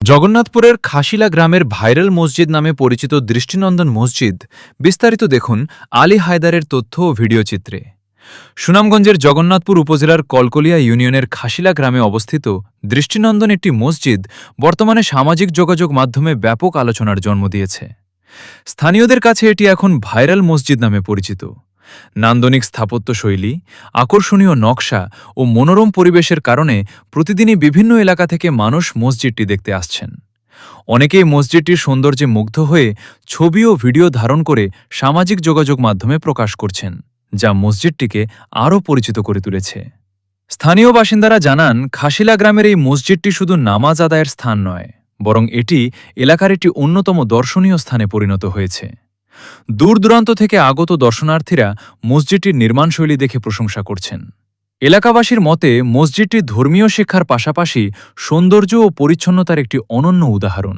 জগন্নাথপুরের খাসিলা গ্রামের ভাইরাল মসজিদ নামে পরিচিত দৃষ্টিনন্দন মসজিদ বিস্তারিত দেখুন আলী হায়দারের তথ্য ও ভিডিও চিত্রে। সুনামগঞ্জের জগন্নাথপুর উপজেলার কলকলিয়া ইউনিয়নের খাসিলা গ্রামে অবস্থিত দৃষ্টিনন্দন একটি মসজিদ বর্তমানে সামাজিক যোগাযোগ মাধ্যমে ব্যাপক আলোচনার জন্ম দিয়েছে। স্থানীয়দের কাছে এটি এখন ভাইরাল মসজিদ নামে পরিচিত। নান্দনিক স্থাপত্যশৈলী, আকর্ষণীয় নকশা ও মনোরম পরিবেশের কারণে প্রতিদিনই বিভিন্ন এলাকা থেকে মানুষ মসজিদটি দেখতে আসছেন। অনেকেই মসজিদটির সৌন্দর্যে মুগ্ধ হয়ে ছবি ও ভিডিও ধারণ করে সামাজিক যোগাযোগ মাধ্যমে প্রকাশ করছেন, যা মসজিদটিকে আরও পরিচিত করে তুলেছে। স্থানীয় বাসিন্দারা জানান, খাসিলা গ্রামের এই মসজিদটি শুধু নামাজ আদায়ের স্থান নয়, বরং এটি এলাকার একটি অন্যতম দর্শনীয় স্থানে পরিণত হয়েছে। দূর দূরান্ত থেকে আগত দর্শনার্থীরা মসজিদটির নির্মাণশৈলী দেখে প্রশংসা করছেন। এলাকাবাসীর মতে মসজিদটি ধর্মীয় শিক্ষার পাশাপাশি সৌন্দর্য ও পরিচ্ছন্নতার একটি অনন্য উদাহরণ।